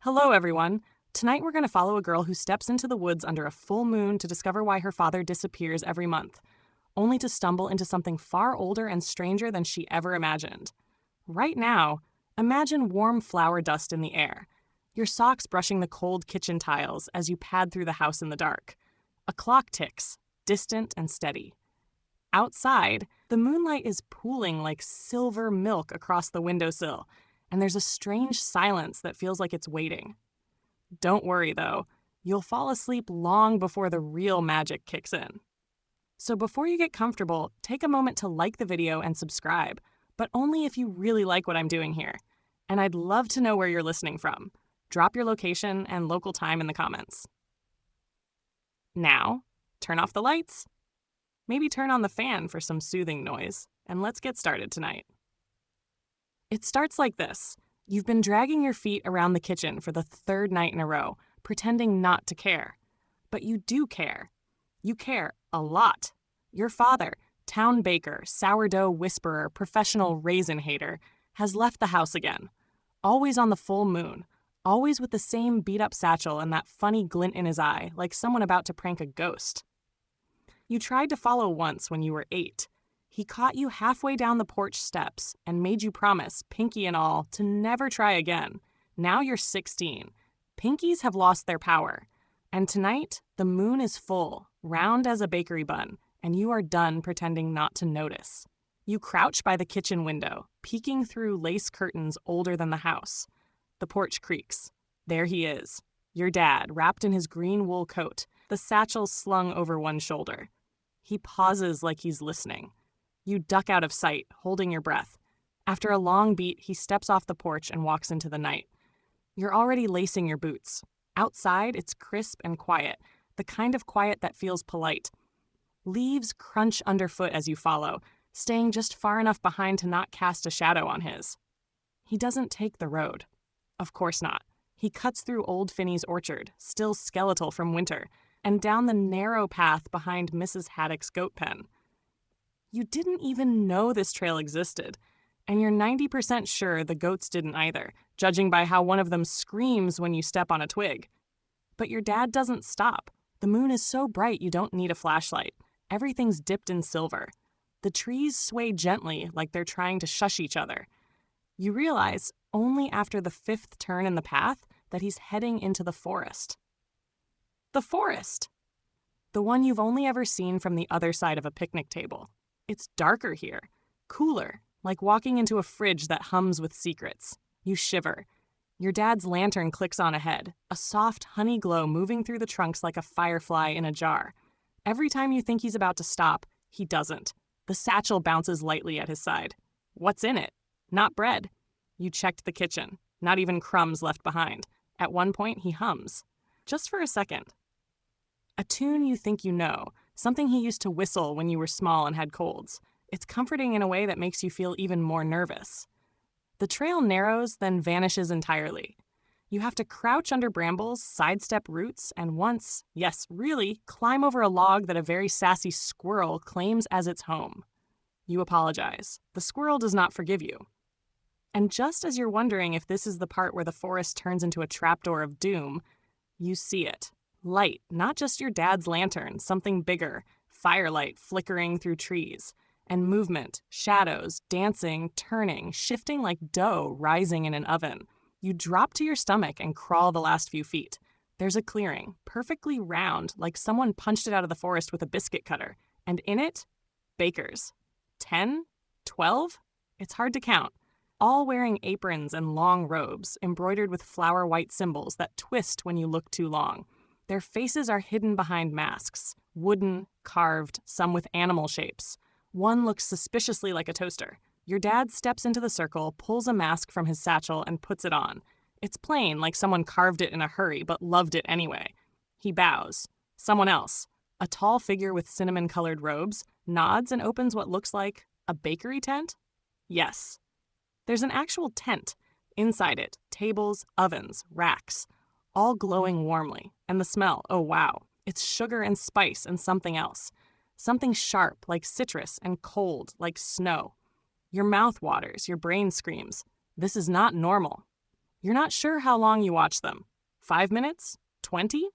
Hello, everyone. Tonight we're going to follow a girl who steps into the woods under a full moon to discover why her father disappears every month, only to stumble into something far older and stranger than she ever imagined. Right now, imagine warm flower dust in the air, your socks brushing the cold kitchen tiles as you pad through the house in the dark. A clock ticks, distant and steady. Outside, the moonlight is pooling like silver milk across the windowsill, and there's a strange silence that feels like it's waiting. Don't worry, though. You'll fall asleep long before the real magic kicks in. So before you get comfortable, take a moment to like the video and subscribe, but only if you really like what I'm doing here. And I'd love to know where you're listening from. Drop your location and local time in the comments. Now, turn off the lights. Maybe turn on the fan for some soothing noise, and let's get started tonight. It starts like this. You've been dragging your feet around the kitchen for the third night in a row, pretending not to care. But you do care. You care a lot. Your father, town baker, sourdough whisperer, professional raisin hater, has left the house again. Always on the full moon. Always with the same beat-up satchel and that funny glint in his eye, like someone about to prank a ghost. You tried to follow once when you were 8. He caught you halfway down the porch steps and made you promise, pinky and all, to never try again. Now you're 16. Pinkies have lost their power. And tonight, the moon is full, round as a bakery bun, and you are done pretending not to notice. You crouch by the kitchen window, peeking through lace curtains older than the house. The porch creaks. There he is, your dad, wrapped in his green wool coat, the satchel slung over one shoulder. He pauses like he's listening. You duck out of sight, holding your breath. After a long beat, he steps off the porch and walks into the night. You're already lacing your boots. Outside, it's crisp and quiet, the kind of quiet that feels polite. Leaves crunch underfoot as you follow, staying just far enough behind to not cast a shadow on his. He doesn't take the road. Of course not. He cuts through old Finney's orchard, still skeletal from winter, and down the narrow path behind Mrs. Haddock's goat pen. You didn't even know this trail existed, and you're 90% sure the goats didn't either, judging by how one of them screams when you step on a twig. But your dad doesn't stop. The moon is so bright you don't need a flashlight. Everything's dipped in silver. The trees sway gently like they're trying to shush each other. You realize, only after the 5th turn in the path, that he's heading into the forest. The forest! The one you've only ever seen from the other side of a picnic table. It's darker here, cooler, like walking into a fridge that hums with secrets. You shiver. Your dad's lantern clicks on ahead, a soft honey glow moving through the trunks like a firefly in a jar. Every time you think he's about to stop, he doesn't. The satchel bounces lightly at his side. What's in it? Not bread. You checked the kitchen. Not even crumbs left behind. At one point, he hums. Just for a second. A tune you think you know, something he used to whistle when you were small and had colds. It's comforting in a way that makes you feel even more nervous. The trail narrows, then vanishes entirely. You have to crouch under brambles, sidestep roots, and once, yes, really, climb over a log that a very sassy squirrel claims as its home. You apologize. The squirrel does not forgive you. And just as you're wondering if this is the part where the forest turns into a trapdoor of doom, you see it. Light, not just your dad's lantern, something bigger, firelight flickering through trees, and movement, shadows, dancing, turning, shifting like dough rising in an oven. You drop to your stomach and crawl the last few feet. There's a clearing, perfectly round, like someone punched it out of the forest with a biscuit cutter, and in it, bakers. 10? 12? It's hard to count. All wearing aprons and long robes, embroidered with flower-white symbols that twist when you look too long. Their faces are hidden behind masks, wooden, carved, some with animal shapes. One looks suspiciously like a toaster. Your dad steps into the circle, pulls a mask from his satchel, and puts it on. It's plain, like someone carved it in a hurry, but loved it anyway. He bows. Someone else, a tall figure with cinnamon-colored robes, nods and opens what looks like a bakery tent? Yes. There's an actual tent. Inside it, tables, ovens, racks, all glowing warmly. And the smell, oh wow, it's sugar and spice and something else. Something sharp, like citrus, and cold, like snow. Your mouth waters, your brain screams. This is not normal. You're not sure how long you watch them. 5 minutes? 20?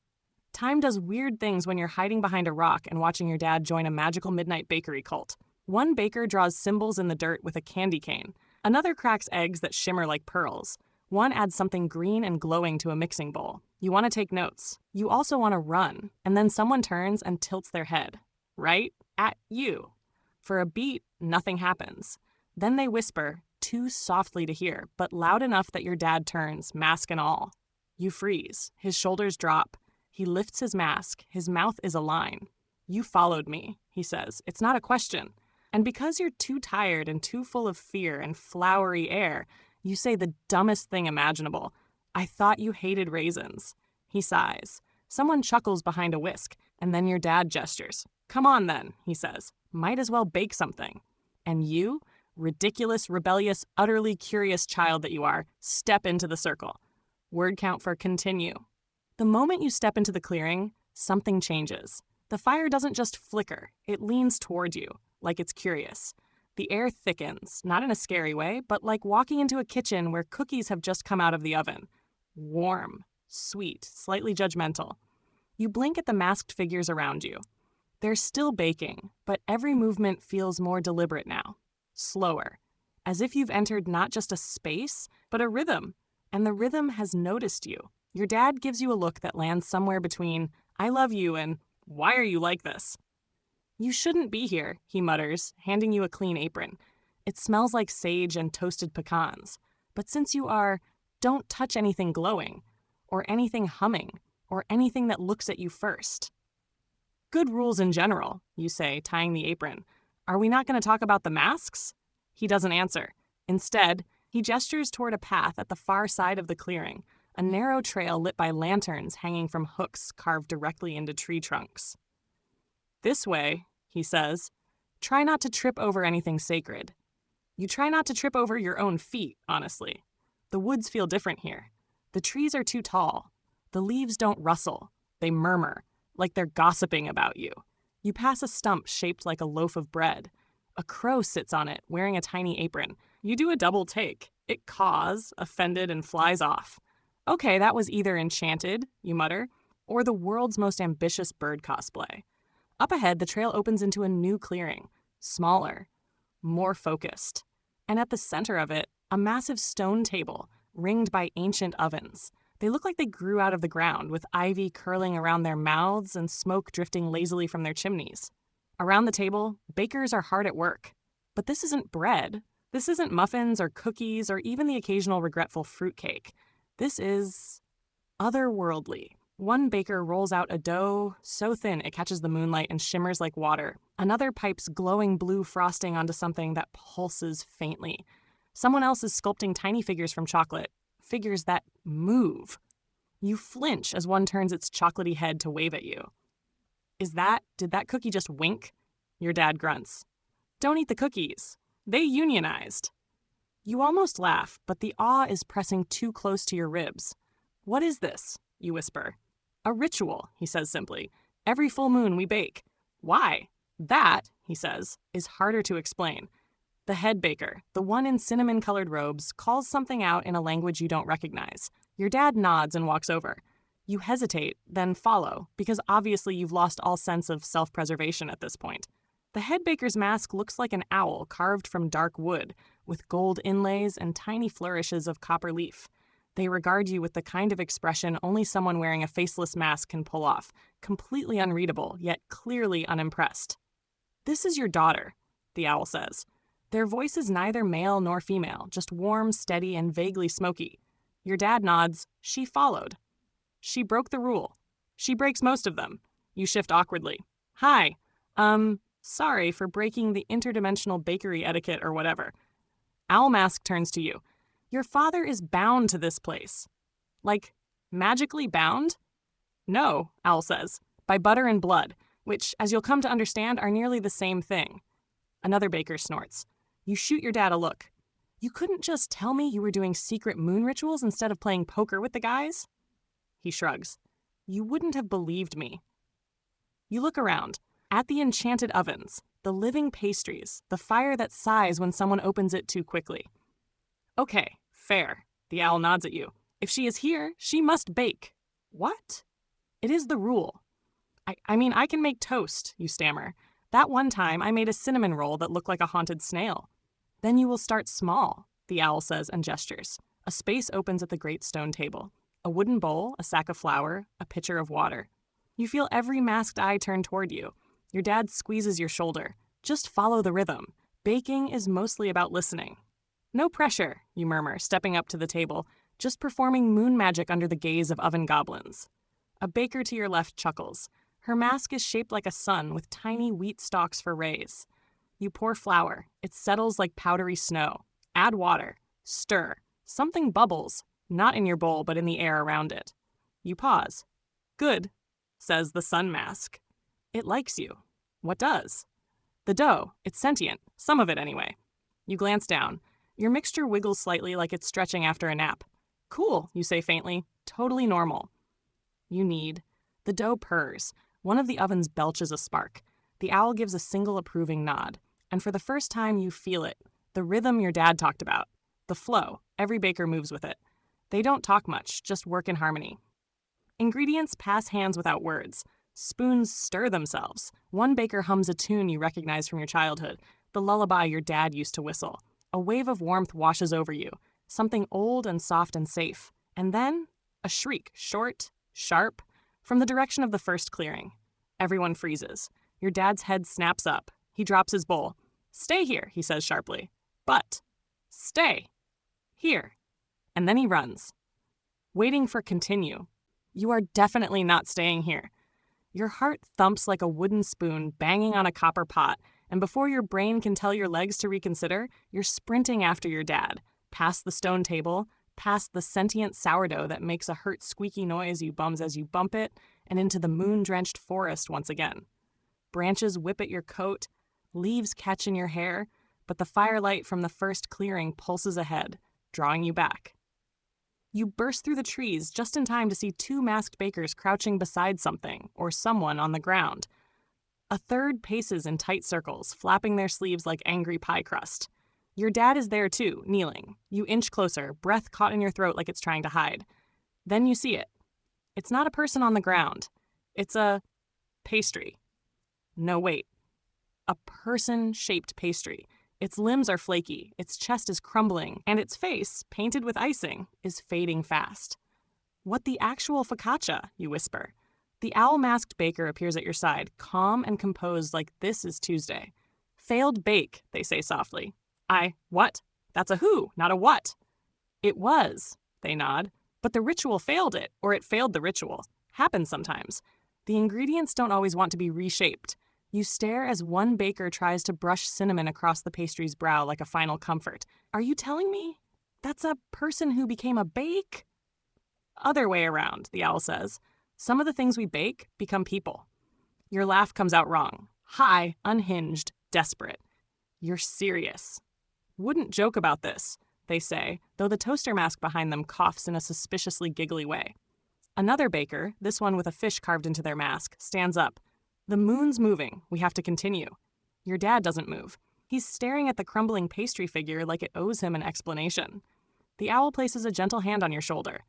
Time does weird things when you're hiding behind a rock and watching your dad join a magical midnight bakery cult. One baker draws symbols in the dirt with a candy cane. Another cracks eggs that shimmer like pearls. One adds something green and glowing to a mixing bowl. You want to take notes. You also want to run, and then someone turns and tilts their head. Right at you. For a beat, nothing happens. Then they whisper, too softly to hear, but loud enough that your dad turns, mask and all. You freeze. His shoulders drop. He lifts his mask. His mouth is a line. You followed me, he says. It's not a question. And because you're too tired and too full of fear and flowery air, you say the dumbest thing imaginable. I thought you hated raisins. He sighs. Someone chuckles behind a whisk, and then your dad gestures. Come on then, he says. Might as well bake something. And you, ridiculous, rebellious, utterly curious child that you are, step into the circle. Word count for continue. The moment you step into the clearing, something changes. The fire doesn't just flicker, it leans toward you, like it's curious. The air thickens, not in a scary way, but like walking into a kitchen where cookies have just come out of the oven. Warm, sweet, slightly judgmental. You blink at the masked figures around you. They're still baking, but every movement feels more deliberate now. Slower. As if you've entered not just a space, but a rhythm. And the rhythm has noticed you. Your dad gives you a look that lands somewhere between, I love you and, why are you like this? You shouldn't be here, he mutters, handing you a clean apron. It smells like sage and toasted pecans. But since you are, don't touch anything glowing, or anything humming, or anything that looks at you first. Good rules in general, you say, tying the apron. Are we not going to talk about the masks? He doesn't answer. Instead, he gestures toward a path at the far side of the clearing, a narrow trail lit by lanterns hanging from hooks carved directly into tree trunks. This way, he says. Try not to trip over anything sacred. You try not to trip over your own feet, honestly. The woods feel different here. The trees are too tall. The leaves don't rustle. They murmur, like they're gossiping about you. You pass a stump shaped like a loaf of bread. A crow sits on it, wearing a tiny apron. You do a double take. It caws, offended, and flies off. Okay, that was either enchanted, you mutter, or the world's most ambitious bird cosplay. Up ahead, the trail opens into a new clearing, smaller, more focused. And at the center of it, a massive stone table, ringed by ancient ovens. They look like they grew out of the ground, with ivy curling around their mouths and smoke drifting lazily from their chimneys. Around the table, bakers are hard at work. But this isn't bread. This isn't muffins or cookies or even the occasional regretful fruitcake. This is otherworldly. One baker rolls out a dough so thin it catches the moonlight and shimmers like water. Another pipes glowing blue frosting onto something that pulses faintly. Someone else is sculpting tiny figures from chocolate, figures that move. You flinch as one turns its chocolatey head to wave at you. Did that cookie just wink? Your dad grunts. Don't eat the cookies. They unionized. You almost laugh, but the awe is pressing too close to your ribs. What is this? You whisper. A ritual, he says simply. Every full moon we bake. Why? That, he says, is harder to explain. The head baker, the one in cinnamon-colored robes, calls something out in a language you don't recognize. Your dad nods and walks over. You hesitate, then follow, because obviously you've lost all sense of self-preservation at this point. The head baker's mask looks like an owl carved from dark wood, with gold inlays and tiny flourishes of copper leaf. They regard you with the kind of expression only someone wearing a faceless mask can pull off, completely unreadable, yet clearly unimpressed. This is your daughter, the owl says. Their voice is neither male nor female, just warm, steady, and vaguely smoky. Your dad nods. She followed. She broke the rule. She breaks most of them. You shift awkwardly. Hi. Sorry for breaking the interdimensional bakery etiquette or whatever. Owl Mask turns to you. Your father is bound to this place. Like, magically bound? No, Owl says, by butter and blood, which, as you'll come to understand, are nearly the same thing. Another baker snorts. You shoot your dad a look. You couldn't just tell me you were doing secret moon rituals instead of playing poker with the guys? He shrugs. You wouldn't have believed me. You look around. At the enchanted ovens, the living pastries, the fire that sighs when someone opens it too quickly. Okay, fair. The owl nods at you. If she is here, she must bake. What? It is the rule. I mean, I can make toast, you stammer. That one time I made a cinnamon roll that looked like a haunted snail. Then you will start small, the owl says and gestures. A space opens at the great stone table. A wooden bowl, a sack of flour, a pitcher of water. You feel every masked eye turn toward you. Your dad squeezes your shoulder. Just follow the rhythm. Baking is mostly about listening. No pressure, you murmur, stepping up to the table, just performing moon magic under the gaze of oven goblins. A baker to your left chuckles. Her mask is shaped like a sun with tiny wheat stalks for rays. You pour flour. It settles like powdery snow. Add water. Stir. Something bubbles, not in your bowl but in the air around it. You pause. Good, says the sun mask. It likes you. What does? The dough. It's sentient. Some of it anyway. You glance down. Your mixture wiggles slightly like it's stretching after a nap. Cool, you say faintly. Totally normal. You knead. The dough purrs. One of the ovens belches a spark. The owl gives a single approving nod. And for the first time you feel it. The rhythm your dad talked about. The flow. Every baker moves with it. They don't talk much, just work in harmony. Ingredients pass hands without words. Spoons stir themselves. One baker hums a tune you recognize from your childhood, the lullaby your dad used to whistle. A wave of warmth washes over you, something old and soft and safe. And then, a shriek, short, sharp, from the direction of the first clearing. Everyone freezes. Your dad's head snaps up. He drops his bowl. Stay here, he says sharply. But, stay. Here. And then he runs. Waiting for continue. You are definitely not staying here. Your heart thumps like a wooden spoon banging on a copper pot, and before your brain can tell your legs to reconsider, you're sprinting after your dad, past the stone table, past the sentient sourdough that makes a hurt squeaky noise you bums as you bump it, and into the moon-drenched forest once again. Branches whip at your coat, leaves catch in your hair, but the firelight from the first clearing pulses ahead, drawing you back. You burst through the trees just in time to see two masked bakers crouching beside something or someone on the ground. A third paces in tight circles, flapping their sleeves like angry pie crust. Your dad is there too, kneeling. You inch closer, breath caught in your throat like it's trying to hide. Then you see it. It's not a person on the ground. It's a pastry. No, wait. A person-shaped pastry. Its limbs are flaky, its chest is crumbling, and its face, painted with icing, is fading fast. What the actual focaccia, you whisper. The owl-masked baker appears at your side, calm and composed like this is Tuesday. Failed bake, they say softly. What? That's a who, not a what. It was, they nod. But the ritual failed it, or it failed the ritual. Happens sometimes. The ingredients don't always want to be reshaped. You stare as one baker tries to brush cinnamon across the pastry's brow like a final comfort. Are you telling me that's a person who became a bake? Other way around, the owl says. Some of the things we bake become people. Your laugh comes out wrong. High, unhinged, desperate. You're serious. Wouldn't joke about this, they say, though the toaster mask behind them coughs in a suspiciously giggly way. Another baker, this one with a fish carved into their mask, stands up. The moon's moving. We have to continue. Your dad doesn't move. He's staring at the crumbling pastry figure like it owes him an explanation. The owl places a gentle hand on your shoulder.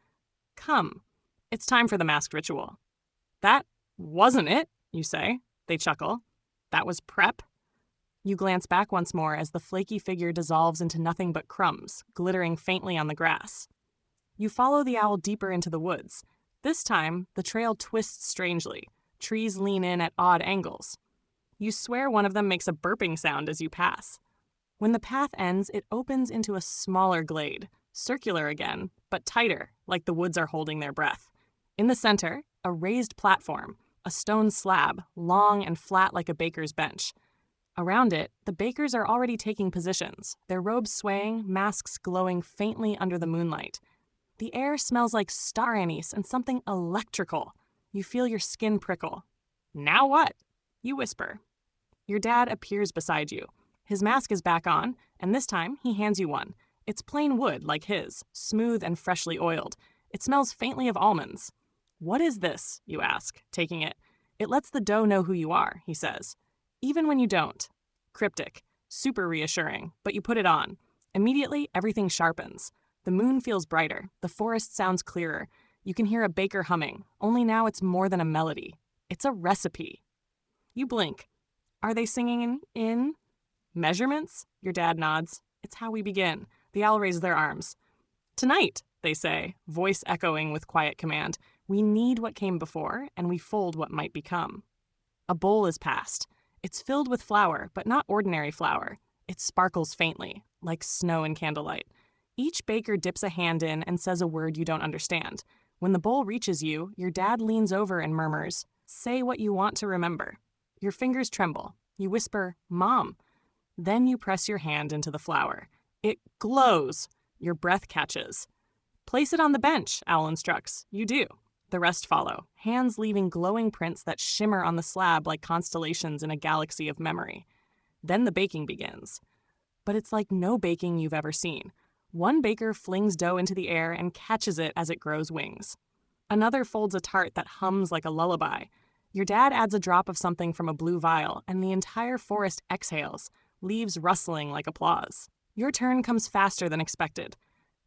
Come. It's time for the masked ritual. That wasn't it, you say. They chuckle. That was prep. You glance back once more as the flaky figure dissolves into nothing but crumbs, glittering faintly on the grass. You follow the owl deeper into the woods. This time, the trail twists strangely. Trees lean in at odd angles. You swear one of them makes a burping sound as you pass. When the path ends, it opens into a smaller glade, circular again, but tighter, like the woods are holding their breath. In the center, a raised platform, a stone slab, long and flat like a baker's bench. Around it, the bakers are already taking positions, their robes swaying, masks glowing faintly under the moonlight. The air smells like star anise and something electrical. You feel your skin prickle. Now what? You whisper. Your dad appears beside you. His mask is back on, and this time he hands you one. It's plain wood, like his, smooth and freshly oiled. It smells faintly of almonds. What is this? You ask, taking it. It lets the dough know who you are, he says. Even when you don't. Cryptic, super reassuring, but you put it on. Immediately, everything sharpens. The moon feels brighter. The forest sounds clearer. You can hear a baker humming, only now it's more than a melody. It's a recipe. You blink. Are they singing in measurements? Your dad nods. It's how we begin. The owl raises their arms. Tonight, they say, voice echoing with quiet command. We need what came before, and we fold what might become. A bowl is passed. It's filled with flour, but not ordinary flour. It sparkles faintly, like snow in candlelight. Each baker dips a hand in and says a word you don't understand. When the bowl reaches you, your dad leans over and murmurs, "Say what you want to remember." Your fingers tremble. You whisper, "Mom." Then you press your hand into the flour. It glows. Your breath catches. "Place it on the bench," Owl instructs. You do. The rest follow, hands leaving glowing prints that shimmer on the slab like constellations in a galaxy of memory. Then the baking begins. But it's like no baking you've ever seen. One baker flings dough into the air and catches it as it grows wings. Another folds a tart that hums like a lullaby. Your dad adds a drop of something from a blue vial, and the entire forest exhales, leaves rustling like applause. Your turn comes faster than expected.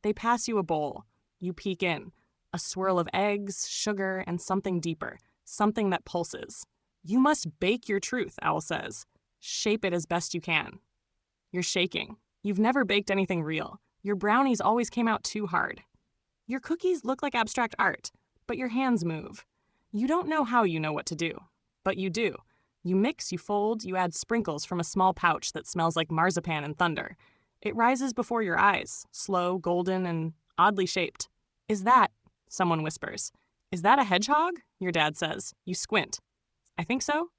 They pass you a bowl. You peek in. A swirl of eggs, sugar, and something deeper, something that pulses. You must bake your truth, Owl says. Shape it as best you can. You're shaking. You've never baked anything real. Your brownies always came out too hard. Your cookies look like abstract art, but your hands move. You don't know how you know what to do, but you do. You mix, you fold, you add sprinkles from a small pouch that smells like marzipan and thunder. It rises before your eyes, slow, golden, and oddly shaped. Is that, someone whispers. Is that a hedgehog? Your dad says. You squint. I think so.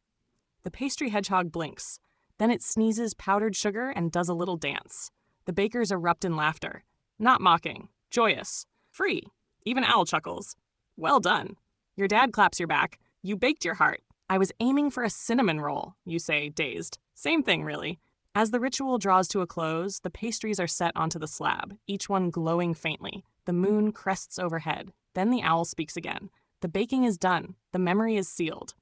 The pastry hedgehog blinks. Then it sneezes powdered sugar and does a little dance. The bakers erupt in laughter. Not mocking. Joyous. Free. Even Owl chuckles. Well done. Your dad claps your back. You baked your heart. I was aiming for a cinnamon roll, you say, dazed. Same thing, really. As the ritual draws to a close, the pastries are set onto the slab, each one glowing faintly. The moon crests overhead. Then the owl speaks again. The baking is done. The memory is sealed.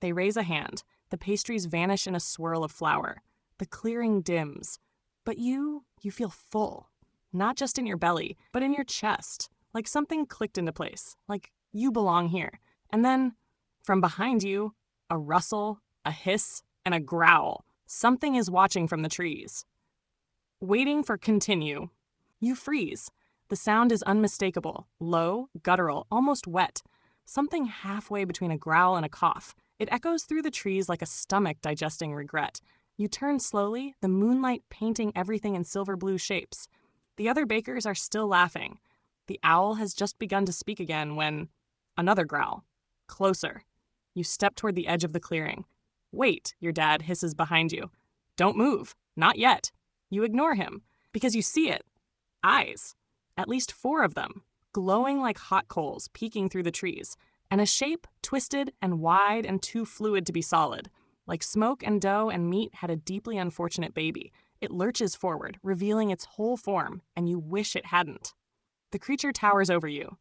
They raise a hand. The pastries vanish in a swirl of flour. The clearing dims. But you feel full. Not just in your belly, but in your chest. Like something clicked into place. Like you belong here. And then, from behind you, a rustle, a hiss, and a growl. Something is watching from the trees. Waiting for continue. You freeze. The sound is unmistakable, low, guttural, almost wet. Something halfway between a growl and a cough. It echoes through the trees like a stomach digesting regret. You turn slowly, the moonlight painting everything in silver blue shapes. The other bakers are still laughing. The owl has just begun to speak again when... Another growl. Closer. You step toward the edge of the clearing. Wait, your dad hisses behind you. Don't move. Not yet. You ignore him, because you see it. Eyes. At least 4 of them, glowing like hot coals, peeking through the trees, and a shape twisted and wide and too fluid to be solid. Like smoke and dough and meat had a deeply unfortunate baby. It lurches forward, revealing its whole form, and you wish it hadn't. The creature towers over you.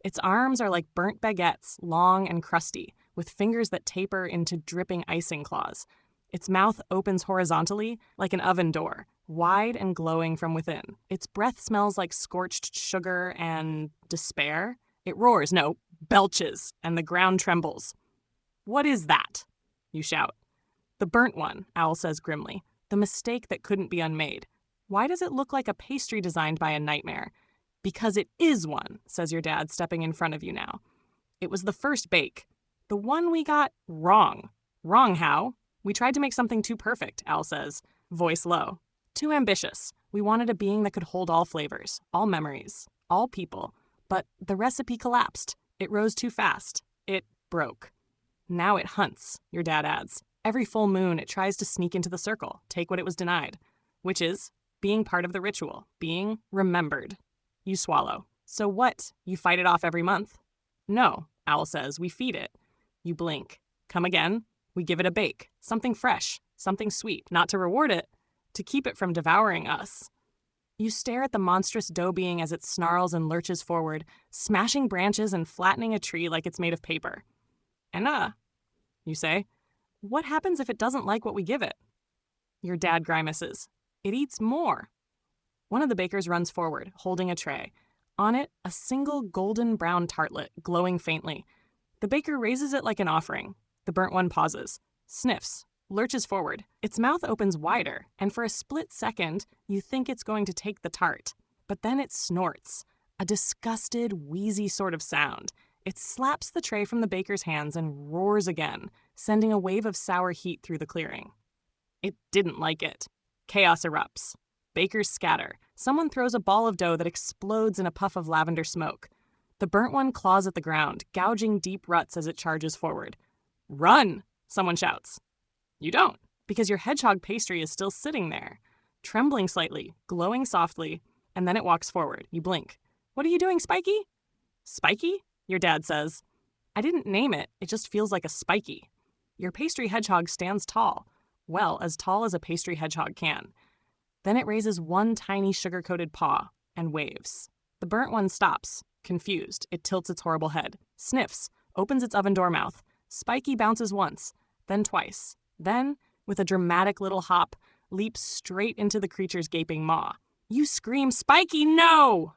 Its arms are like burnt baguettes, long and crusty, with fingers that taper into dripping icing claws. Its mouth opens horizontally, like an oven door, wide and glowing from within. Its breath smells like scorched sugar and despair. It roars, no, belches, and the ground trembles. What is that? You shout. The burnt one, Owl says grimly. The mistake that couldn't be unmade. Why does it look like a pastry designed by a nightmare? Because it is one, says your dad, stepping in front of you now. It was the first bake. The one we got wrong. Wrong how? We tried to make something too perfect, Owl says, voice low. Too ambitious. We wanted a being that could hold all flavors, all memories, all people. But the recipe collapsed. It rose too fast. It broke. Now it hunts, your dad adds. Every full moon, it tries to sneak into the circle, take what it was denied, which is being part of the ritual, being remembered. You swallow. So what? You fight it off every month? No, Owl says. We feed it. You blink. Come again. We give it a bake. Something fresh. Something sweet. Not to reward it, to keep it from devouring us. You stare at the monstrous dough being as it snarls and lurches forward, smashing branches and flattening a tree like it's made of paper. And you say, what happens if it doesn't like what we give it? Your dad grimaces. It eats more. One of the bakers runs forward, holding a tray. On it, a single golden brown tartlet, glowing faintly. The baker raises it like an offering. The burnt one pauses, sniffs, lurches forward. Its mouth opens wider, and for a split second, you think it's going to take the tart. But then it snorts, a disgusted, wheezy sort of sound. It slaps the tray from the baker's hands and roars again, sending a wave of sour heat through the clearing. It didn't like it. Chaos erupts. Bakers scatter. Someone throws a ball of dough that explodes in a puff of lavender smoke. The burnt one claws at the ground, gouging deep ruts as it charges forward. "Run!" someone shouts. You don't, because your hedgehog pastry is still sitting there, trembling slightly, glowing softly, and then it walks forward. You blink. "What are you doing, Spiky?" "Spiky?" your dad says. "I didn't name it. It just feels like a spiky." Your pastry hedgehog stands tall. Well, as tall as a pastry hedgehog can. Then it raises one tiny sugar-coated paw and waves. The burnt one stops, confused. It tilts its horrible head, sniffs, opens its oven door mouth. Spiky bounces once, then twice. Then, with a dramatic little hop, leaps straight into the creature's gaping maw. You scream, "Spiky, no!"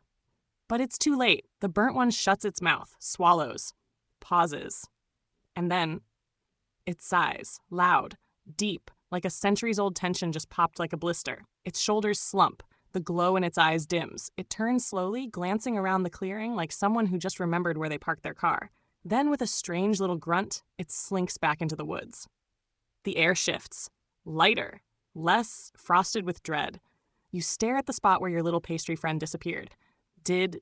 But it's too late. The burnt one shuts its mouth, swallows, pauses. And then it sighs, loud, deep, like a centuries-old tension just popped like a blister. Its shoulders slump. The glow in its eyes dims. It turns slowly, glancing around the clearing like someone who just remembered where they parked their car. Then, with a strange little grunt, it slinks back into the woods. The air shifts. Lighter. Less frosted with dread. You stare at the spot where your little pastry friend disappeared. Did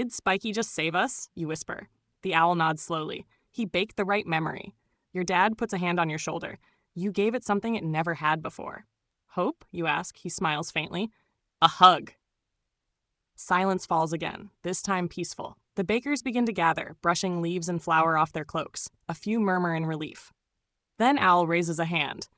Spiky just save us? You whisper. The owl nods slowly. He baked the right memory. Your dad puts a hand on your shoulder. You gave it something it never had before. Hope? You ask. He smiles faintly. A hug. Silence falls again, this time peaceful. The bakers begin to gather, brushing leaves and flour off their cloaks. A few murmur in relief. Then Owl raises a hand.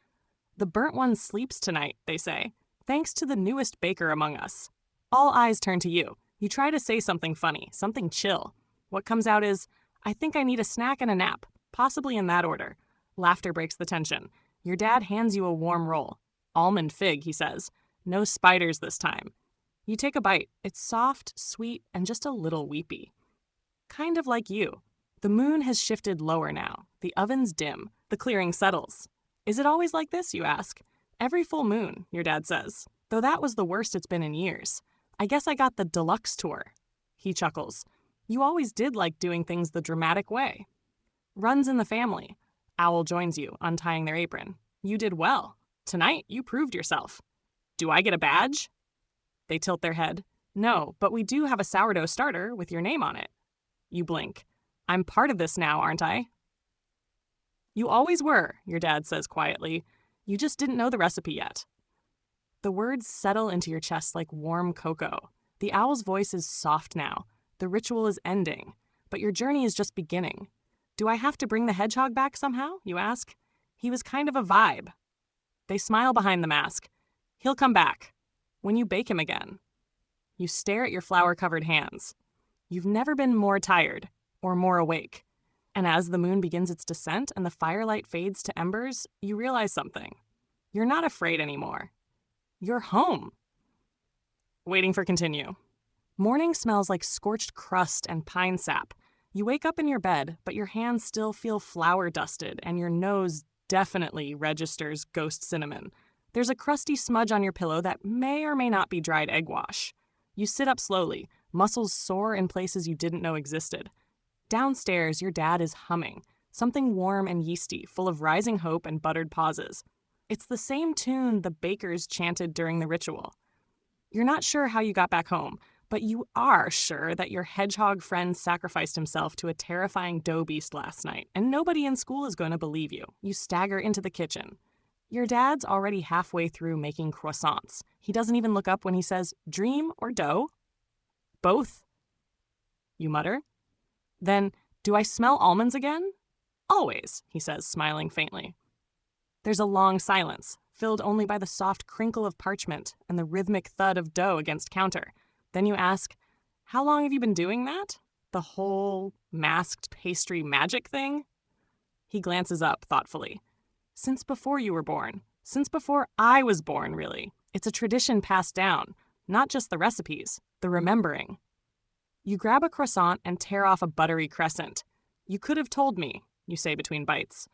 "The burnt one sleeps tonight," they say, "thanks to the newest baker among us." All eyes turn to you. You try to say something funny, something chill. What comes out is, "I think I need a snack and a nap," possibly in that order. Laughter breaks the tension. Your dad hands you a warm roll. "Almond fig," he says. "No spiders this time." You take a bite. It's soft, sweet, and just a little weepy. Kind of like you. The moon has shifted lower now. The oven's dim. The clearing settles. "Is it always like this?" you ask. "Every full moon," your dad says. "Though that was the worst it's been in years. I guess I got the deluxe tour." He chuckles. "You always did like doing things the dramatic way." Runs in the family. Owl joins you, untying their apron. "You did well. Tonight, you proved yourself." "Do I get a badge?" They tilt their head. "No, but we do have a sourdough starter with your name on it." You blink. "I'm part of this now, aren't I?" "You always were," your dad says quietly. "You just didn't know the recipe yet." The words settle into your chest like warm cocoa. The owl's voice is soft now. The ritual is ending, but your journey is just beginning. "Do I have to bring the hedgehog back somehow?" you ask. "He was kind of a vibe." They smile behind the mask. "He'll come back. When you bake him again." You stare at your flour-covered hands. You've never been more tired or more awake. And as the moon begins its descent and the firelight fades to embers, you realize something. You're not afraid anymore. You're home. Waiting for continue. Morning smells like scorched crust and pine sap. You wake up in your bed, but your hands still feel flour-dusted, and your nose definitely registers ghost cinnamon. There's a crusty smudge on your pillow that may or may not be dried egg wash. You sit up slowly, muscles sore in places you didn't know existed. Downstairs, your dad is humming, something warm and yeasty, full of rising hope and buttered pauses. It's the same tune the bakers chanted during the ritual. You're not sure how you got back home, but you are sure that your hedgehog friend sacrificed himself to a terrifying dough beast last night, and nobody in school is going to believe you. You stagger into the kitchen. Your dad's already halfway through making croissants. He doesn't even look up when he says, "Dream or dough?" "Both," you mutter. Then, "Do I smell almonds again?" "Always," he says, smiling faintly. There's a long silence, filled only by the soft crinkle of parchment and the rhythmic thud of dough against counter. Then you ask, "How long have you been doing that? The whole masked pastry magic thing?" He glances up thoughtfully. "Since before you were born. Since before I was born, really. It's a tradition passed down. Not just the recipes, the remembering. You grab a croissant and tear off a buttery crescent. You could have told me, you say between bites.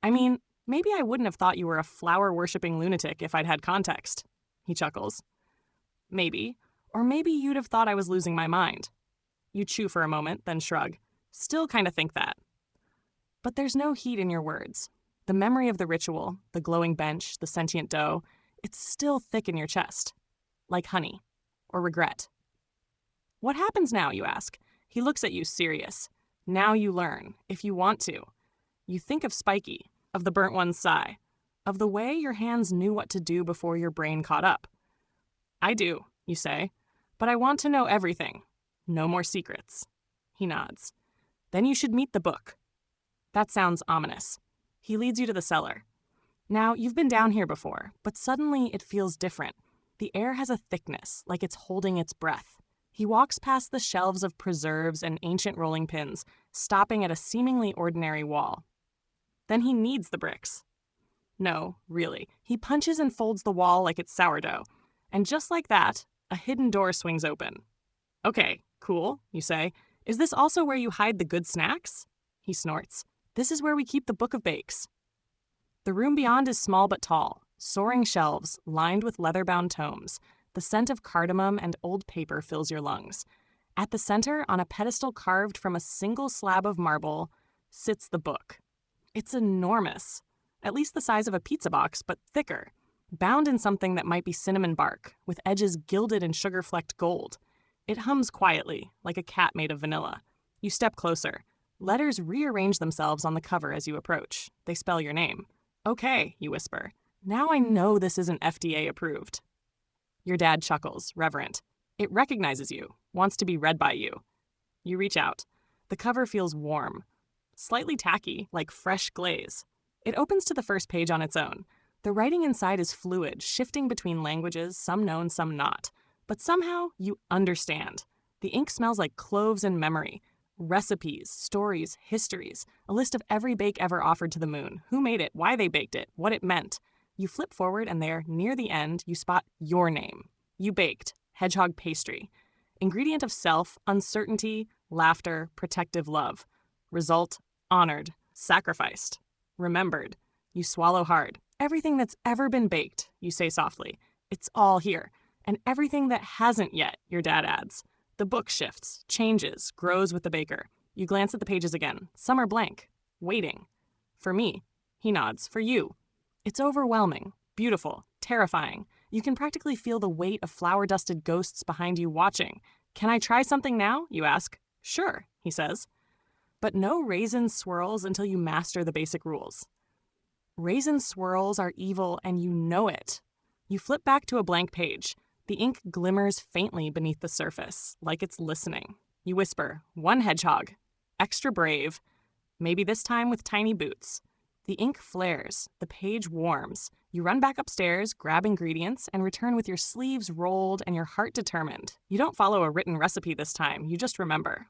I mean, maybe I wouldn't have thought you were a flower-worshipping lunatic if I'd had context. He chuckles. Maybe. Or maybe you'd have thought I was losing my mind. You chew for a moment, then shrug. Still kind of think that. But there's no heat in your words. The memory of the ritual, the glowing bench, the sentient dough, it's still thick in your chest. Like honey. Or regret. What happens now, you ask? He looks at you serious. Now you learn, if you want to. You think of Spiky, of the burnt one's sigh, of the way your hands knew what to do before your brain caught up. I do, you say, but I want to know everything. No more secrets. He nods. Then you should meet the book. That sounds ominous. He leads you to the cellar. Now, you've been down here before, but suddenly it feels different. The air has a thickness, like it's holding its breath. He walks past the shelves of preserves and ancient rolling pins, stopping at a seemingly ordinary wall. Then he kneads the bricks. No, really. He punches and folds the wall like it's sourdough. And just like that, a hidden door swings open. Okay, cool, you say. Is this also where you hide the good snacks? He snorts. This is where we keep the book of bakes. The room beyond is small but tall, soaring shelves lined with leather-bound tomes. The scent of cardamom and old paper fills your lungs. At the center, on a pedestal carved from a single slab of marble, sits the book. It's enormous, at least the size of a pizza box, but thicker, bound in something that might be cinnamon bark, with edges gilded in sugar-flecked gold. It hums quietly, like a cat made of vanilla. You step closer. Letters rearrange themselves on the cover as you approach. They spell your name. Okay, you whisper. Now I know this isn't FDA approved. Your dad chuckles, reverent. It recognizes you, wants to be read by you. You reach out. The cover feels warm, slightly tacky, like fresh glaze. It opens to the first page on its own. The writing inside is fluid, shifting between languages, some known, some not. But somehow, you understand. The ink smells like cloves and memory. Recipes, stories, histories, a list of every bake ever offered to the moon, who made it, why they baked it, what it meant. You flip forward and there, near the end, you spot your name. You baked, hedgehog pastry. Ingredient of self, uncertainty, laughter, protective love. Result, honored, sacrificed, remembered. You swallow hard. Everything that's ever been baked, you say softly. It's all here. And everything that hasn't yet, your dad adds. The book shifts, changes, grows with the baker. You glance at the pages again. Some are blank, waiting. For me. He nods. For you. It's overwhelming, beautiful, terrifying. You can practically feel the weight of flour-dusted ghosts behind you watching. Can I try something now? You ask. Sure, he says. But no raisin swirls until you master the basic rules. Raisin swirls are evil and you know it. You flip back to a blank page. The ink glimmers faintly beneath the surface, like it's listening. You whisper, one hedgehog, extra brave, maybe this time with tiny boots. The ink flares, the page warms. You run back upstairs, grab ingredients, and return with your sleeves rolled and your heart determined. You don't follow a written recipe this time, you just remember.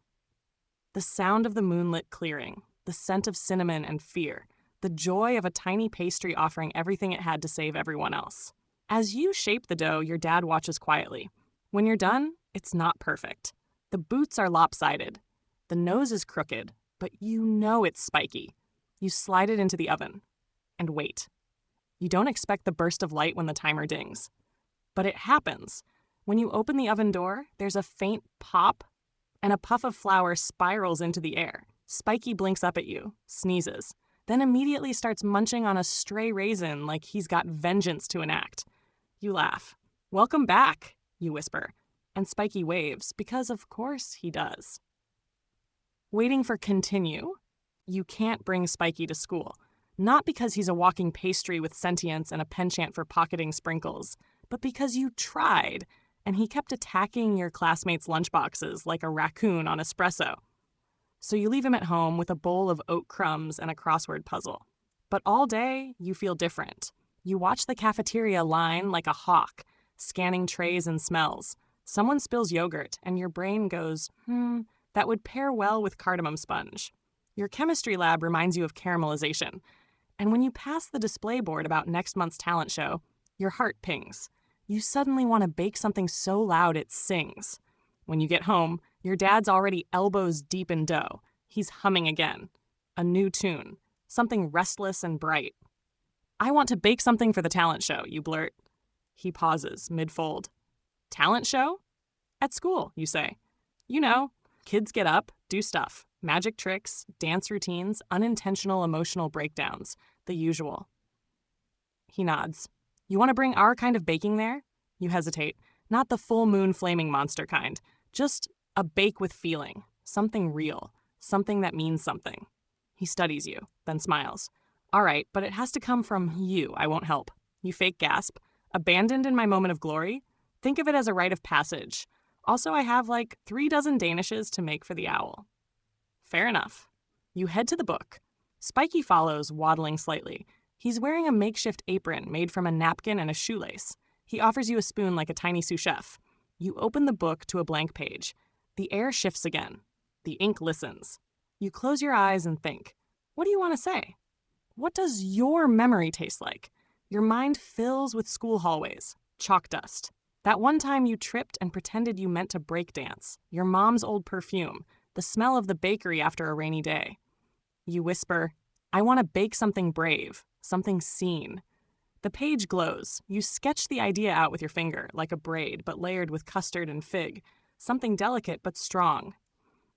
The sound of the moonlit clearing, the scent of cinnamon and fear, the joy of a tiny pastry offering everything it had to save everyone else. As you shape the dough, your dad watches quietly. When you're done, it's not perfect. The boots are lopsided. The nose is crooked, but you know it's spiky. You slide it into the oven and wait. You don't expect the burst of light when the timer dings. But it happens. When you open the oven door, there's a faint pop, and a puff of flour spirals into the air. Spiky blinks up at you, sneezes, then immediately starts munching on a stray raisin like he's got vengeance to enact. You laugh. Welcome back, you whisper. And Spiky waves, because of course he does. Waiting for continue, you can't bring Spiky to school. Not because he's a walking pastry with sentience and a penchant for pocketing sprinkles, but because you tried, and he kept attacking your classmates' lunchboxes like a raccoon on espresso. So you leave him at home with a bowl of oat crumbs and a crossword puzzle. But all day, you feel different. You watch the cafeteria line like a hawk, scanning trays and smells. Someone spills yogurt, and your brain goes, that would pair well with cardamom sponge. Your chemistry lab reminds you of caramelization. And when you pass the display board about next month's talent show, your heart pings. You suddenly want to bake something so loud it sings. When you get home, your dad's already elbows deep in dough. He's humming again. A new tune. Something restless and bright. "I want to bake something for the talent show," you blurt. He pauses, mid-fold. "Talent show?" "At school," you say. "You know, kids get up, do stuff. Magic tricks, dance routines, unintentional emotional breakdowns. The usual." He nods. "You want to bring our kind of baking there?" You hesitate. Not the full moon flaming monster kind. Just a bake with feeling. Something real. Something that means something. He studies you, then smiles. "All right, but it has to come from you. I won't help." You fake gasp. "Abandoned in my moment of glory? Think of it as a rite of passage. Also, I have like 36 danishes to make for the owl." Fair enough. You head to the book. Spiky follows, waddling slightly. He's wearing a makeshift apron made from a napkin and a shoelace. He offers you a spoon like a tiny sous chef. You open the book to a blank page. The air shifts again. The ink listens. You close your eyes and think. What do you want to say? What does your memory taste like? Your mind fills with school hallways, chalk dust. That one time you tripped and pretended you meant to break dance. Your mom's old perfume. The smell of the bakery after a rainy day. You whisper, "I want to bake something brave, something seen." The page glows. You sketch the idea out with your finger, like a braid, but layered with custard and fig. Something delicate but strong.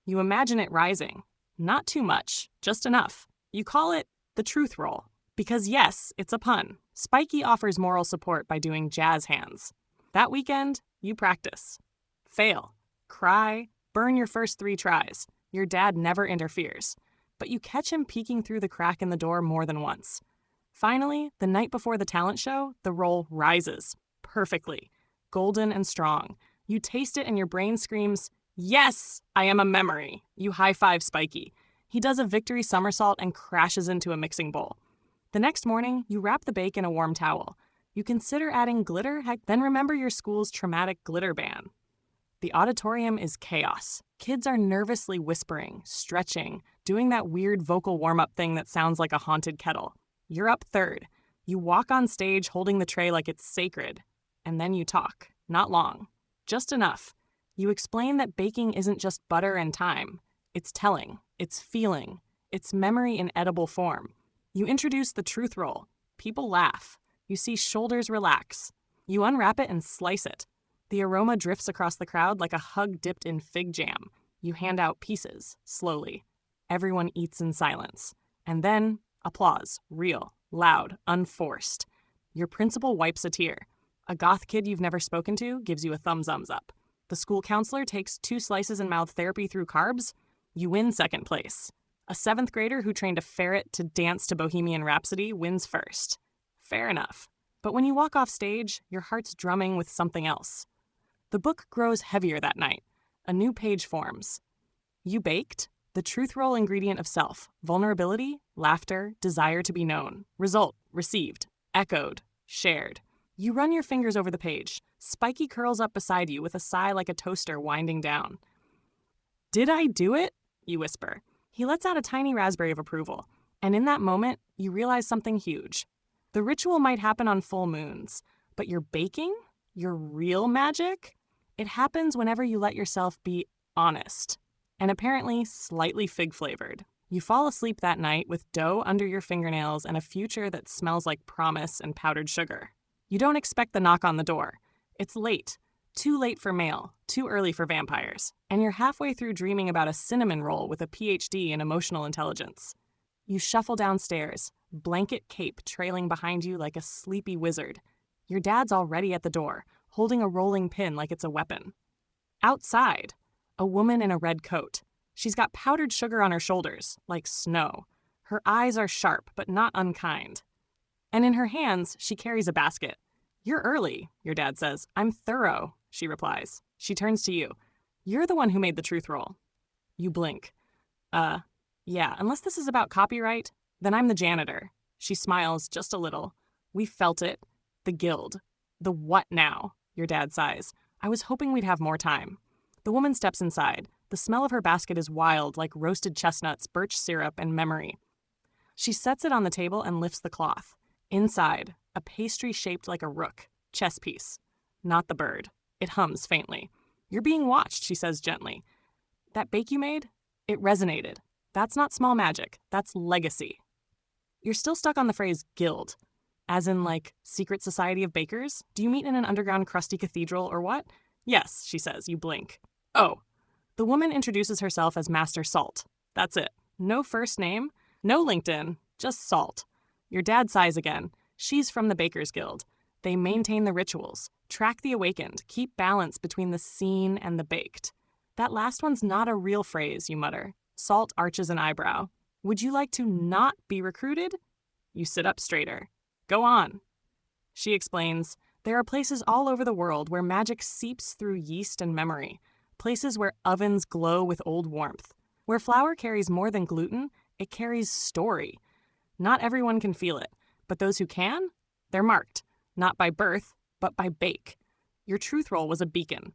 You imagine it rising. Not too much, just enough. You call it the truth roll. Because yes, it's a pun. Spiky offers moral support by doing jazz hands. That weekend, you practice. Fail. Cry. Burn your first 3 tries. Your dad never interferes. But you catch him peeking through the crack in the door more than once. Finally, the night before the talent show, the roll rises. Perfectly. Golden and strong. You taste it and your brain screams, "Yes, I am a memory." You high-five Spiky. He does a victory somersault and crashes into a mixing bowl. The next morning, you wrap the bake in a warm towel. You consider adding glitter, then remember your school's traumatic glitter ban. The auditorium is chaos. Kids are nervously whispering, stretching, doing that weird vocal warm-up thing that sounds like a haunted kettle. You're up third. You walk on stage holding the tray like it's sacred. And then you talk. Not long. Just enough. You explain that baking isn't just butter and time. It's telling. It's feeling. It's memory in edible form. You introduce the truth roll. People laugh. You see shoulders relax. You unwrap it and slice it. The aroma drifts across the crowd like a hug dipped in fig jam. You hand out pieces, slowly. Everyone eats in silence. And then, applause. Real, loud, unforced. Your principal wipes a tear. A goth kid you've never spoken to gives you a thumbs up. The school counselor takes 2 slices and mouth therapy through carbs. You win second place. A 7th grader who trained a ferret to dance to Bohemian Rhapsody wins first. Fair enough. But when you walk off stage, your heart's drumming with something else. The book grows heavier that night. A new page forms. You baked the truth roll ingredient of self, vulnerability, laughter, desire to be known. Result, received, echoed, shared. You run your fingers over the page. Spiky curls up beside you with a sigh like a toaster winding down. "Did I do it?" you whisper. He lets out a tiny raspberry of approval. And in that moment, you realize something huge. The ritual might happen on full moons, but your baking, your real magic, it happens whenever you let yourself be honest. And apparently slightly fig-flavored. You fall asleep that night with dough under your fingernails and a future that smells like promise and powdered sugar. You don't expect the knock on the door. It's late. Too late for mail, too early for vampires. And you're halfway through dreaming about a cinnamon roll with a PhD in emotional intelligence. You shuffle downstairs, blanket cape trailing behind you like a sleepy wizard. Your dad's already at the door, holding a rolling pin like it's a weapon. Outside, a woman in a red coat. She's got powdered sugar on her shoulders, like snow. Her eyes are sharp, but not unkind. And in her hands, she carries a basket. "You're early," your dad says. "I'm thorough," she replies. She turns to you. "You're the one who made the truth roll." You blink. Yeah, unless this is about copyright, then I'm the janitor." She smiles just a little. "We felt it. The guild. The what now?" your dad sighs. "I was hoping we'd have more time." The woman steps inside. The smell of her basket is wild, like roasted chestnuts, birch syrup, and memory. She sets it on the table and lifts the cloth. Inside, a pastry shaped like a rook, chess piece. not the bird. It hums faintly. You're being watched, she says gently. That bake you made? It resonated. That's not small magic. That's legacy. You're still stuck on the phrase guild. As in, like, secret society of bakers? Do you meet in an underground crusty cathedral or what? Yes, she says. You blink. Oh. The woman introduces herself as Master Salt. That's it. No first name, no LinkedIn, just Salt. Your dad sighs again. She's from the Bakers Guild. They maintain the rituals, track the awakened, keep balance between the seen and the baked. That last one's not a real phrase, you mutter. Salt arches an eyebrow. Would you like to not be recruited? You sit up straighter. Go on. She explains, there are places all over the world where magic seeps through yeast and memory, places where ovens glow with old warmth, where flour carries more than gluten, it carries story. Not everyone can feel it, but those who can, they're marked, not by birth, but by bake. Your truth roll was a beacon.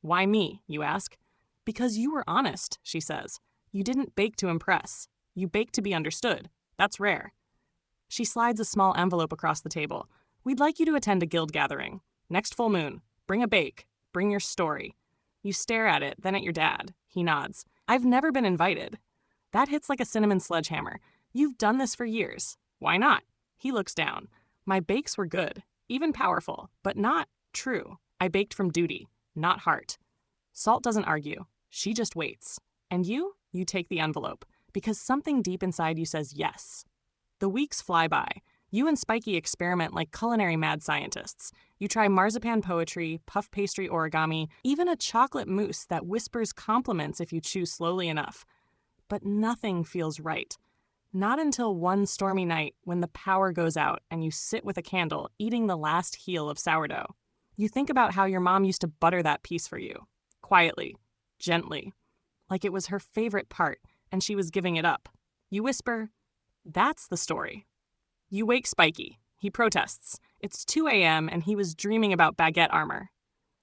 Why me, you ask? Because you were honest, she says. You didn't bake to impress. You baked to be understood. That's rare. She slides a small envelope across the table. We'd like you to attend a guild gathering. Next full moon. Bring a bake. Bring your story. You stare at it, then at your dad. He nods. I've never been invited. That hits like a cinnamon sledgehammer. You've done this for years. Why not? He looks down. My bakes were good, even powerful, but not true. I baked from duty, not heart. Salt doesn't argue. She just waits. And you take the envelope, because something deep inside you says yes. The weeks fly by. You and Spiky experiment like culinary mad scientists. You try marzipan poetry, puff pastry origami, even a chocolate mousse that whispers compliments if you chew slowly enough. But nothing feels right. Not until one stormy night when the power goes out and you sit with a candle eating the last heel of sourdough. You think about how your mom used to butter that piece for you. Quietly, gently, like it was her favorite part and she was giving it up. You whisper, that's the story. You wake Spiky. He protests. It's 2 a.m. and he was dreaming about baguette armor.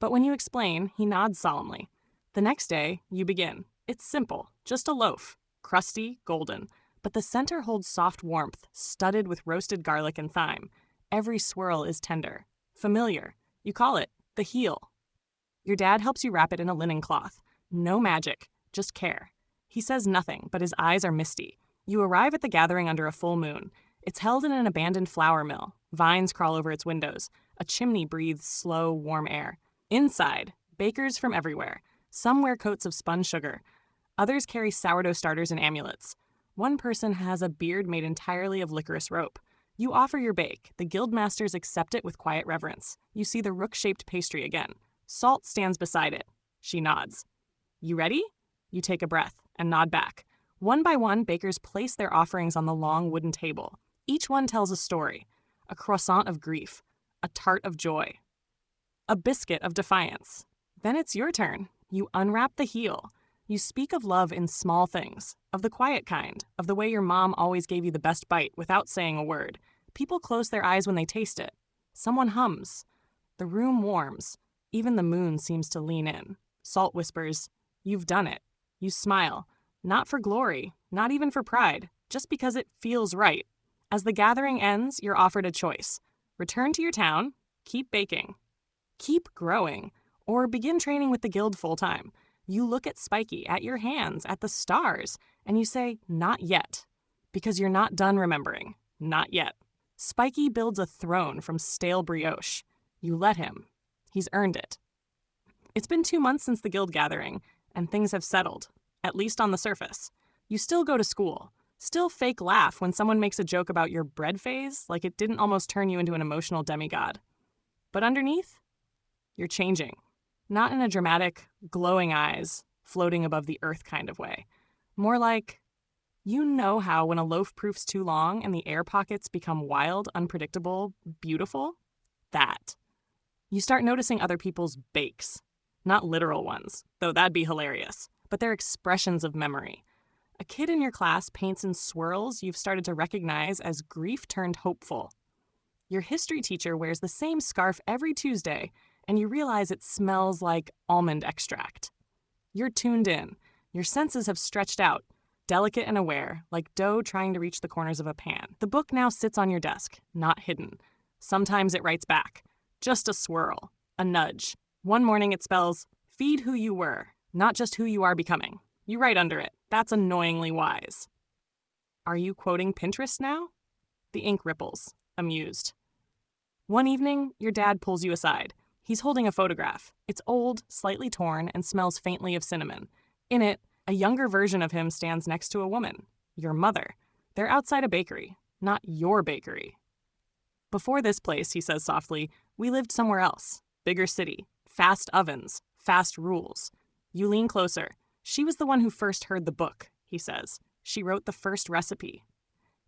But when you explain, he nods solemnly. The next day, you begin. It's simple, just a loaf, crusty, golden, but the center holds soft warmth, studded with roasted garlic and thyme. Every swirl is tender, familiar. You call it the heel. Your dad helps you wrap it in a linen cloth. No magic, just care. He says nothing, but his eyes are misty. You arrive at the gathering under a full moon. It's held in an abandoned flour mill. Vines crawl over its windows. A chimney breathes slow, warm air. Inside, bakers from everywhere. Some wear coats of spun sugar. Others carry sourdough starters and amulets. One person has a beard made entirely of licorice rope. You offer your bake. The guildmasters accept it with quiet reverence. You see the rook-shaped pastry again. Salt stands beside it. She nods. You ready? You take a breath and nod back. One by one, bakers place their offerings on the long wooden table. Each one tells a story. A croissant of grief. A tart of joy. A biscuit of defiance. Then it's your turn. You unwrap the heel. You speak of love in small things, of the quiet kind, of the way your mom always gave you the best bite without saying a word. People close their eyes when they taste it. Someone hums. The room warms. Even the moon seems to lean in. Salt whispers, you've done it. You smile. Not for glory, not even for pride, just because it feels right. As the gathering ends, you're offered a choice. Return to your town, keep baking, keep growing, or begin training with the guild full-time. You look at Spiky, at your hands, at the stars, and you say, not yet, because you're not done remembering. Not yet. Spiky builds a throne from stale brioche. You let him. He's earned it. It's been 2 months since the guild gathering, and things have settled, at least on the surface. You still go to school, still fake laugh when someone makes a joke about your bread phase, like it didn't almost turn you into an emotional demigod. But underneath, you're changing. Not in a dramatic, glowing eyes, floating above the earth kind of way. More like, you know how when a loaf proofs too long and the air pockets become wild, unpredictable, beautiful? That. You start noticing other people's bakes. Not literal ones, though that'd be hilarious, but they're expressions of memory. A kid in your class paints in swirls you've started to recognize as grief turned hopeful. Your history teacher wears the same scarf every Tuesday, and you realize it smells like almond extract. You're tuned in. Your senses have stretched out, delicate and aware, like dough trying to reach the corners of a pan. The book now sits on your desk, not hidden. Sometimes it writes back. Just a swirl. A nudge. One morning it spells, feed who you were, not just who you are becoming. You write under it, that's annoyingly wise. Are you quoting Pinterest now? The ink ripples, amused. One evening, your dad pulls you aside. He's holding a photograph. It's old, slightly torn, and smells faintly of cinnamon. In it, a younger version of him stands next to a woman, your mother. They're outside a bakery, not your bakery. Before this place, he says softly, we lived somewhere else. Bigger city, fast ovens, fast rules. You lean closer. She was the one who first heard the book, he says. She wrote the first recipe.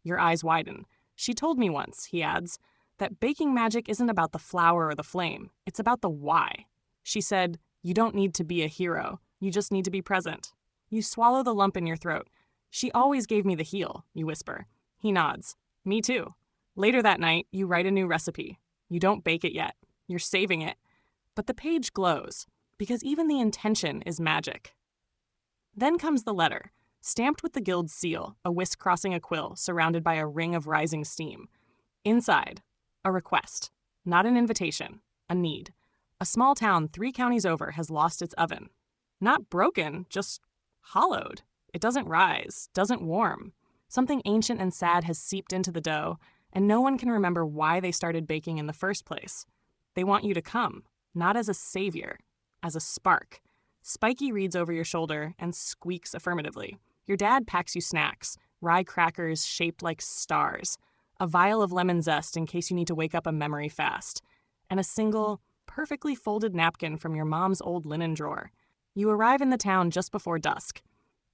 Your eyes widen. She told me once, he adds, that baking magic isn't about the flour or the flame. It's about the why. She said, you don't need to be a hero. You just need to be present. You swallow the lump in your throat. She always gave me the heel, you whisper. He nods. Me too. Later that night, you write a new recipe. You don't bake it yet. You're saving it. But the page glows, because even the intention is magic. Then comes the letter, stamped with the guild's seal, a whisk crossing a quill, surrounded by a ring of rising steam. Inside, a request, not an invitation, a need. A small town 3 counties over has lost its oven. Not broken, just hollowed. It doesn't rise, doesn't warm. Something ancient and sad has seeped into the dough, and no one can remember why they started baking in the first place. They want you to come, not as a savior, as a spark. Spiky reads over your shoulder and squeaks affirmatively. Your dad packs you snacks, rye crackers shaped like stars, a vial of lemon zest in case you need to wake up a memory fast, and a single, perfectly folded napkin from your mom's old linen drawer. You arrive in the town just before dusk.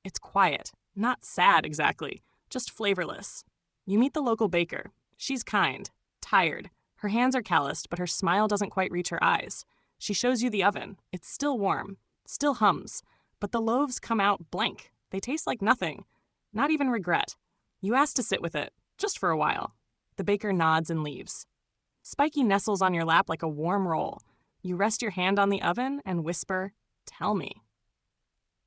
It's quiet, not sad exactly, just flavorless. You meet the local baker. She's kind, tired. Her hands are calloused, but her smile doesn't quite reach her eyes. She shows you the oven. It's still warm, still hums, but the loaves come out blank. They taste like nothing, not even regret. You ask to sit with it, just for a while. The baker nods and leaves. Spiky nestles on your lap like a warm roll. You rest your hand on the oven and whisper, tell me.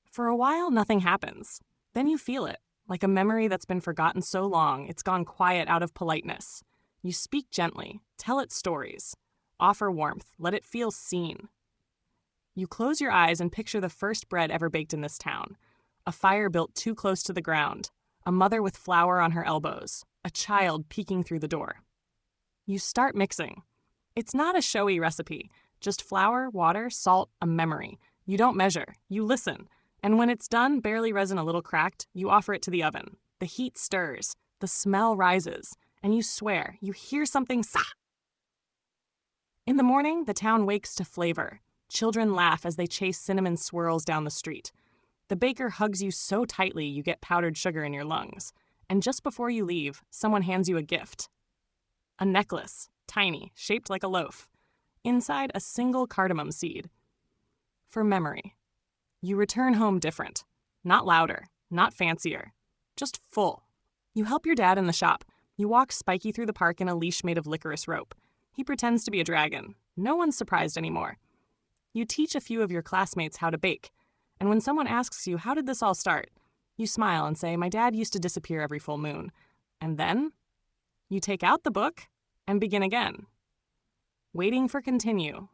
For a while, nothing happens. Then you feel it, like a memory that's been forgotten so long it's gone quiet out of politeness. You speak gently, tell it stories. Offer warmth, let it feel seen. You close your eyes and picture the first bread ever baked in this town. A fire built too close to the ground. A mother with flour on her elbows. A child peeking through the door. You start mixing. It's not a showy recipe, just flour, water, salt, a memory. You don't measure, you listen. And when it's done, barely resin a little cracked, you offer it to the oven. The heat stirs, the smell rises, and you swear, you hear something sa. In the morning, the town wakes to flavor. Children laugh as they chase cinnamon swirls down the street. The baker hugs you so tightly you get powdered sugar in your lungs. And just before you leave, someone hands you a gift. A necklace, tiny, shaped like a loaf. Inside, a single cardamom seed. For memory. You return home different. Not louder, not fancier. Just full. You help your dad in the shop. You walk Spiky through the park in a leash made of licorice rope. He pretends to be a dragon. No one's surprised anymore. You teach a few of your classmates how to bake. And when someone asks you, how did this all start? You smile and say, my dad used to disappear every full moon. And then you take out the book and begin again. Waiting for continue,